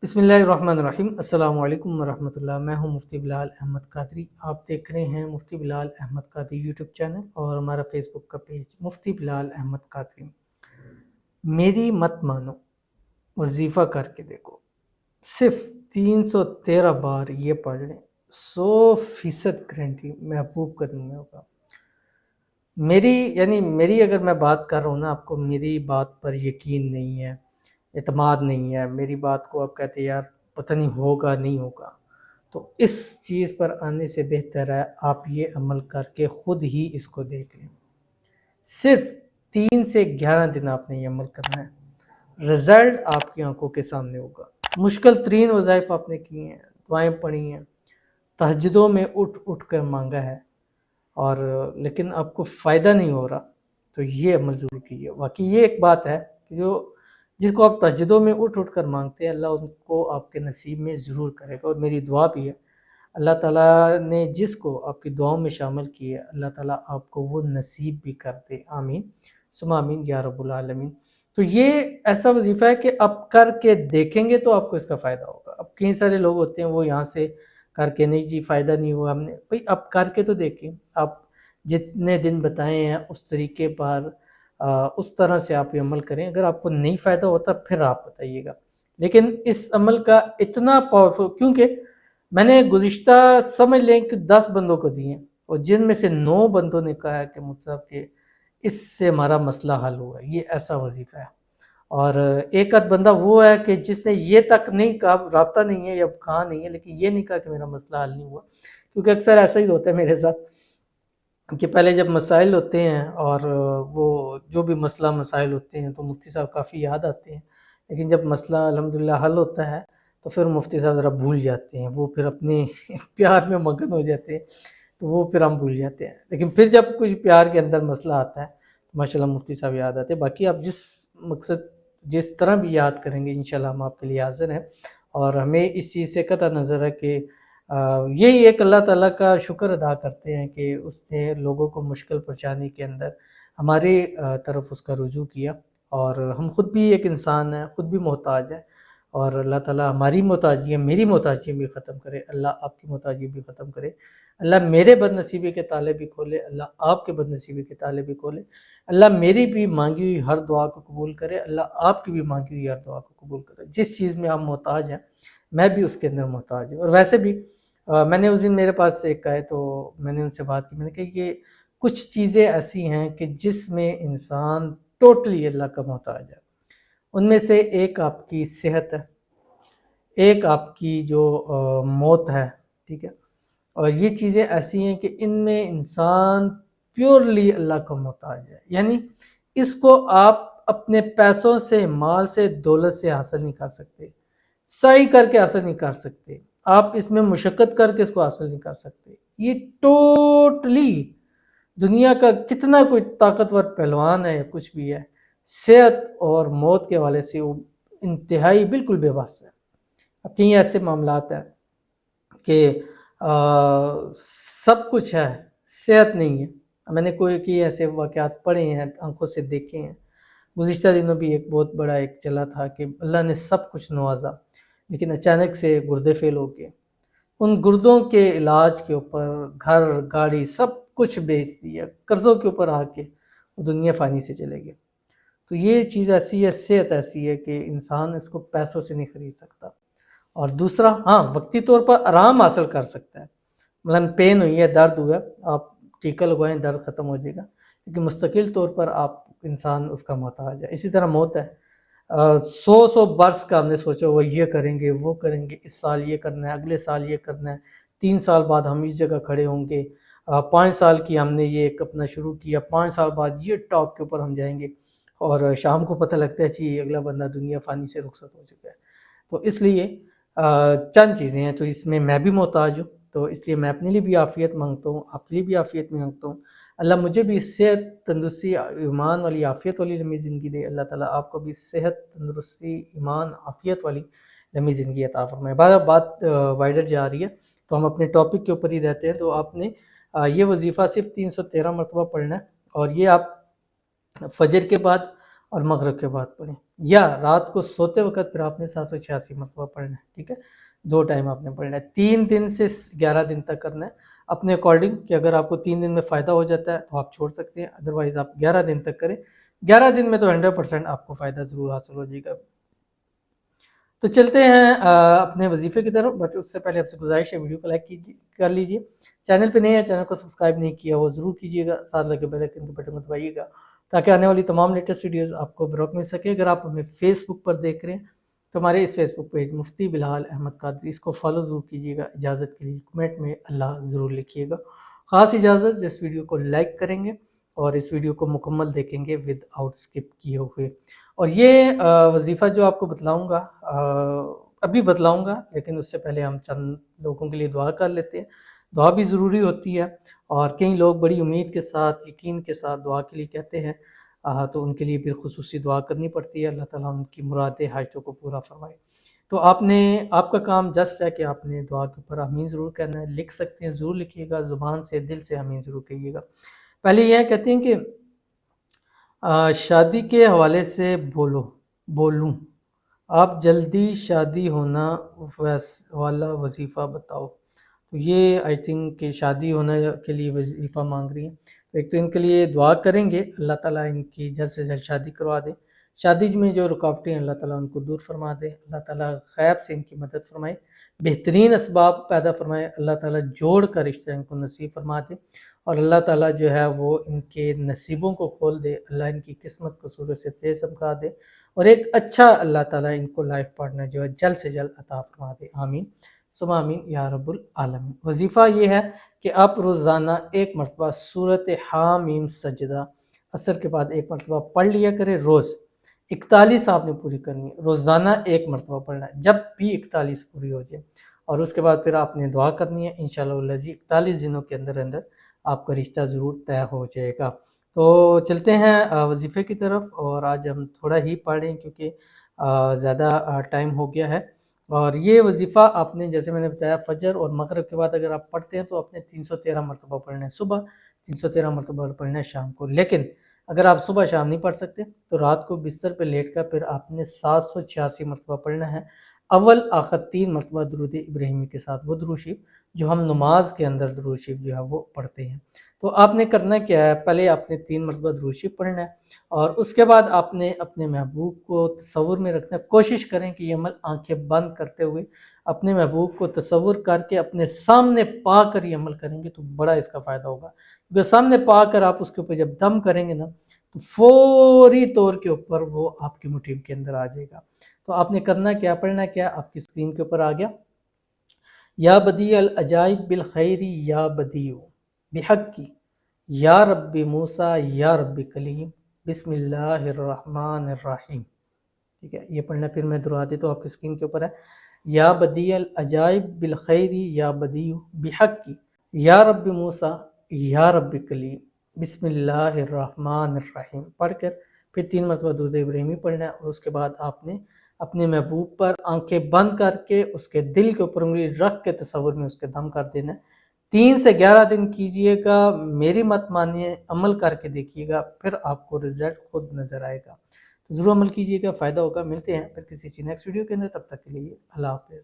بسم اللہ الرحمن الرحیم۔ السلام علیکم ورحمۃ اللہ۔ میں ہوں مفتی بلال احمد قادری۔ آپ دیکھ رہے ہیں مفتی بلال احمد قادری یوٹیوب چینل اور ہمارا فیس بک کا پیج مفتی بلال احمد قادری۔ میری مت مانو، وظیفہ کر کے دیکھو، صرف 313 بار یہ پڑھ لیں، 100% گارنٹی محبوب قدم میں ہوگا۔ میری اگر میں بات کر رہا ہوں نا، آپ کو میری بات پر یقین نہیں ہے، اعتماد نہیں ہے، میری بات کو آپ کہتے ہیں یار پتہ نہیں ہوگا نہیں ہوگا، تو اس چیز پر آنے سے بہتر ہے آپ یہ عمل کر کے خود ہی اس کو دیکھ لیں۔ صرف 3 سے 11 دن آپ نے یہ عمل کرنا ہے، رزلٹ آپ کی آنکھوں کے سامنے ہوگا۔ مشکل ترین وظائف آپ نے کیے ہیں، دعائیں پڑھی ہیں، تہجدوں میں اٹھ اٹھ کر مانگا ہے، اور لیکن آپ کو فائدہ نہیں ہو رہا، تو یہ عمل ضرور کیجیے۔ واقعی یہ ایک بات ہے کہ جس کو آپ تہجدوں میں اٹھ اٹھ کر مانگتے ہیں، اللہ ان کو آپ کے نصیب میں ضرور کرے گا۔ اور میری دعا بھی ہے، اللہ تعالیٰ نے جس کو آپ کی دعاؤں میں شامل کی ہے، اللہ تعالیٰ آپ کو وہ نصیب بھی کر دے۔ آمین ثم آمین یا رب العالمین۔ تو یہ ایسا وظیفہ ہے کہ آپ کر کے دیکھیں گے تو آپ کو اس کا فائدہ ہوگا۔ اب کئی سارے لوگ ہوتے ہیں وہ یہاں سے کر کے نہیں جی فائدہ نہیں ہوا، ہم نے بھائی آپ کر کے تو دیکھیں، آپ جتنے دن بتائے ہیں اس طریقے پر اس طرح سے آپ یہ عمل کریں۔ اگر آپ کو نہیں فائدہ ہوتا پھر آپ بتائیے گا، لیکن اس عمل کا اتنا پاورفل، کیونکہ میں نے گزشتہ سمجھ لیں کہ 10 بندوں کو دیے ہیں، اور جن میں سے 9 بندوں نے کہا ہے کہ مجھ صاحب کہ اس سے ہمارا مسئلہ حل ہوا ہے، یہ ایسا وظیفہ ہے۔ اور ایک آدھ بندہ وہ ہے کہ جس نے یہ تک نہیں کہا، رابطہ نہیں ہے یا کہا نہیں ہے، لیکن یہ نہیں کہا کہ میرا مسئلہ حل نہیں ہوا، کیونکہ اکثر ایسا ہی ہوتا ہے میرے ساتھ کہ پہلے جب مسائل ہوتے ہیں اور وہ جو بھی مسئلہ مسائل ہوتے ہیں تو مفتی صاحب کافی یاد آتے ہیں، لیکن جب مسئلہ الحمدللہ حل ہوتا ہے تو پھر مفتی صاحب ذرا بھول جاتے ہیں، وہ پھر اپنے پیار میں مگن ہو جاتے ہیں، تو وہ پھر ہم بھول جاتے ہیں۔ لیکن پھر جب کچھ پیار کے اندر مسئلہ آتا ہے تو ماشاءاللہ مفتی صاحب یاد آتے ہیں۔ باقی آپ جس طرح بھی یاد کریں گے انشاءاللہ ہم آپ کے لیے حاضر ہیں، اور ہمیں اس چیز سے قطع نظر ہے کہ یہی ایک اللہ تعالیٰ کا شکر ادا کرتے ہیں کہ اس نے لوگوں کو مشکل پریشانی کے اندر ہماری طرف اس کا رجوع کیا، اور ہم خود بھی ایک انسان ہیں، خود بھی محتاج ہیں، اور اللہ تعالیٰ ہماری محتاجی میری محتاجی بھی ختم کرے، اللہ آپ کی محتاجی بھی ختم کرے، اللہ میرے بد نصیبی کے تالے بھی کھولے، اللہ آپ کے بد نصیبی کے تالے بھی کھولے، اللہ میری بھی مانگی ہوئی ہر دعا کو قبول کرے، اللہ آپ کی بھی مانگی ہوئی ہر دعا کو قبول کرے۔ جس چیز میں آپ محتاج ہیں میں بھی اس کے اندر محتاج ہوں۔ اور ویسے بھی میں نے اس دن میرے پاس ایک آئے تو میں نے ان سے بات کی، میں نے کہا یہ کچھ چیزیں ایسی ہیں کہ جس میں انسان ٹوٹلی اللہ کا محتاج ہے۔ ان میں سے ایک آپ کی صحت ہے، ایک آپ کی جو موت ہے، ٹھیک ہے، اور یہ چیزیں ایسی ہیں کہ ان میں انسان پیورلی اللہ کا محتاج ہے، یعنی اس کو آپ اپنے پیسوں سے، مال سے، دولت سے حاصل نہیں کر سکتے، سعی کر کے حاصل نہیں کر سکتے، آپ اس میں مشقت کر کے اس کو حاصل نہیں کر سکتے۔ یہ ٹوٹلی دنیا کا کتنا کوئی طاقتور پہلوان ہے یا کچھ بھی ہے، صحت اور موت کے حوالے سے وہ انتہائی بالکل بے بس ہے۔ اب کئی ایسے معاملات ہیں کہ سب کچھ ہے، صحت نہیں ہے۔ میں نے کوئی ایسے واقعات پڑھے ہیں، آنکھوں سے دیکھے ہیں۔ گزشتہ دنوں بھی ایک بہت بڑا ایک چلا تھا کہ اللہ نے سب کچھ نوازا، لیکن اچانک سے گردے فیل ہو گئے، ان گردوں کے علاج کے اوپر گھر گاڑی سب کچھ بیچ دیا، قرضوں کے اوپر آ کے وہ دنیا فانی سے چلے گئے۔ تو یہ چیز ایسی ہے، صحت ایسی ہے کہ انسان اس کو پیسوں سے نہیں خرید سکتا۔ اور دوسرا، ہاں وقتی طور پر آرام حاصل کر سکتا ہے، مطلب پین ہوئی ہے، درد ہوا ہے، آپ ٹیکہ لگوائیں درد ختم ہو جائے گا، لیکن مستقل طور پر آپ انسان اس کا محتاج ہے۔ اسی طرح موت ہے، 100 برس کا ہم نے سوچا وہ یہ کریں گے وہ کریں گے، اس سال یہ کرنا ہے، اگلے سال یہ کرنا ہے، 3 سال بعد ہم اس جگہ کھڑے ہوں گے، 5 سال کی ہم نے یہ اپنا شروع کیا، 5 سال بعد یہ ٹاپ کے اوپر ہم جائیں گے، اور شام کو پتہ لگتا ہے کہ اگلا بندہ دنیا فانی سے رخصت ہو چکا ہے۔ تو اس لیے چند چیزیں ہیں، تو اس میں بھی محتاج ہوں، تو اس لیے میں اپنے لیے بھی عافیت مانگتا ہوں، آپ کے لیے بھی عافیت مانگتا ہوں۔ اللہ مجھے بھی صحت، تندرستی، ایمان والی، عافیت والی لمبی زندگی دے۔ اللہ تعالیٰ آپ کو بھی صحت، تندرستی، ایمان، عافیت والی لمبی زندگی عطا فرمائے۔ بات وائڈر جا رہی ہے تو ہم اپنے ٹاپک کے اوپر ہی رہتے ہیں۔ تو آپ نے یہ وظیفہ صرف 313 مرتبہ پڑھنا ہے، اور یہ آپ فجر کے بعد اور مغرب کے بعد پڑھیں، یا رات کو سوتے وقت پھر آپ نے 786 مرتبہ پڑھنا ہے، ٹھیک ہے، 2 ٹائم آپ نے پڑھنا ہے، 3 دن سے 11 دن تک کرنا ہے اپنے اکارڈنگ، کہ اگر آپ کو 3 دن میں فائدہ ہو جاتا ہے تو آپ چھوڑ سکتے ہیں، ادروائز آپ 11 دن تک کریں، 11 دن میں تو 100% آپ کو فائدہ ضرور حاصل ہو جائے گا۔ تو چلتے ہیں اپنے وظیفے کی طرف، بٹ اس سے پہلے آپ سے گزارش ہے ویڈیو کو لائک کر لیجئے، چینل پہ نہیں ہے چینل کو سبسکرائب نہیں کیا وہ ضرور کیجیے گا، ساتھ لگے بیل آئکن کے بٹن کو دبائیے گا تاکہ آنے والی تمام لیٹسٹ ویڈیوز آپ کو بروقت مل سکے۔ اگر آپ ہمیں فیس بک پر دیکھ رہے ہیں تو ہمارے اس فیس بک پیج مفتی بلال احمد قادری، اس کو فالو ضرور کیجیے گا، اجازت کے لیے کمنٹ میں اللہ ضرور لکھیے گا، خاص اجازت جس ویڈیو کو لائک کریں گے اور اس ویڈیو کو مکمل دیکھیں گے ود آؤٹ سکپ کیے ہوئے۔ اور یہ وظیفہ جو آپ کو بتلاؤں گا ابھی بتلاؤں گا، لیکن اس سے پہلے ہم چند لوگوں کے لیے دعا کر لیتے ہیں، دعا بھی ضروری ہوتی ہے، اور کئی لوگ بڑی امید کے ساتھ یقین کے ساتھ دعا کے لیے کہتے ہیں، تو ان کے لیے پھر خصوصی دعا کرنی پڑتی ہے، اللہ تعالیٰ ان کی مراد حاجتوں کو پورا فرمائے۔ تو آپ کا کام جسٹ ہے کہ آپ نے دعا کے اوپر آمین ضرور کہنا ہے، لکھ سکتے ہیں ضرور لکھیے گا، زبان سے دل سے آمین ضرور کہیے گا۔ پہلے یہ کہتے ہیں کہ شادی کے حوالے سے بولوں آپ جلدی شادی ہونا والا وظیفہ بتاؤ۔ تو یہ آئی تھنک کہ شادی ہونے کے لیے وظیفہ مانگ رہی ہیں، تو ایک تو ان کے لیے دعا کریں گے اللہ تعالیٰ ان کی جلد سے جلد شادی کروا دے، شادی میں جو رکاوٹیں ہیں اللہ تعالیٰ ان کو دور فرما دے، اللہ تعالیٰ غیب سے ان کی مدد فرمائے، بہترین اسباب پیدا فرمائے، اللہ تعالیٰ جوڑ کا رشتہ ان کو نصیب فرما دے، اور اللہ تعالیٰ جو ہے وہ ان کے نصیبوں کو کھول دے، اللہ ان کی قسمت کو سورج سے تیز چمکا دے، اور ایک اچھا اللہ تعالیٰ ان کو لائف پارٹنر جو ہے جلد سے جلد عطا فرما دے، آمین ثم آمین یا رب العالمین۔ وظیفہ یہ ہے کہ آپ روزانہ 1 مرتبہ سورۃ حامیم سجدہ عصر کے بعد 1 مرتبہ پڑھ لیا کرے، روز 41 آپ نے پوری کرنی ہے، روزانہ 1 مرتبہ پڑھنا ہے، جب بھی 41 پوری ہو جائے، اور اس کے بعد پھر آپ نے دعا کرنی ہے، انشاءاللہ العزیز 41 دنوں کے اندر آپ کا رشتہ ضرور طے ہو جائے گا۔ تو چلتے ہیں وظیفے کی طرف، اور آج ہم تھوڑا ہی پڑھیں کیونکہ زیادہ ٹائم ہو گیا ہے، اور یہ وظیفہ آپ نے جیسے میں نے بتایا فجر اور مغرب کے بعد اگر آپ پڑھتے ہیں تو آپ نے 313 مرتبہ پڑھنا ہے، صبح 313 مرتبہ پڑھنا ہے شام کو، لیکن اگر آپ صبح شام نہیں پڑھ سکتے تو رات کو بستر پہ لیٹ کر پھر آپ نے 786 مرتبہ پڑھنا ہے، اول آخر 3 مرتبہ درود ابراہیمی کے ساتھ، وہ درود شریف جو ہم نماز کے اندر درود شریف جو ہے وہ پڑھتے ہیں۔ تو آپ نے کرنا کیا ہے، پہلے آپ نے 3 مرتبہ درود شریف پڑھنا ہے، اور اس کے بعد آپ نے اپنے محبوب کو تصور میں رکھنا ہے، کوشش کریں کہ یہ عمل آنکھیں بند کرتے ہوئے اپنے محبوب کو تصور کر کے اپنے سامنے پا کر یہ عمل کریں گے تو بڑا اس کا فائدہ ہوگا، کیونکہ سامنے پا کر آپ اس کے اوپر جب دم کریں گے نا تو فوری طور کے اوپر وہ آپ کی مٹھی کے اندر آ جائے گا۔ تو آپ نے کرنا کیا، پڑھنا کیا، آپ کی اسکرین کے اوپر آ گیا، یا بدیع العجائب بالخیر یا بدیع بحق کی یا رب موسیٰ یا رب کلیم بسم اللہ الرحمن الرحیم، ٹھیک ہے، یہ پڑھنا پھر میں دہرا دیتا ہوں، آپ کی اسکرین کے اوپر ہے، یا بدیع العجائب بالخیر یا بدیع بحق کی یا رب موسیٰ یا رب کلیم بسم اللہ الرحمن الرحیم پڑھ کر پھر 3 مرتبہ درود ابراہیمی پڑھنا ہے، اور اس کے بعد آپ نے اپنے محبوب پر آنکھیں بند کر کے اس کے دل کے اوپر انگلی رکھ کے تصور میں اس کے دم کر دینا ہے، 3 سے 11 دن کیجئے گا، میری مت مانیے، عمل کر کے دیکھیے گا، پھر آپ کو رزلٹ خود نظر آئے گا، تو ضرور عمل کیجئے گا، فائدہ ہوگا۔ ملتے ہیں پھر کسی نیکسٹ ویڈیو کے اندر، تب تک کے لیے اللہ حافظ۔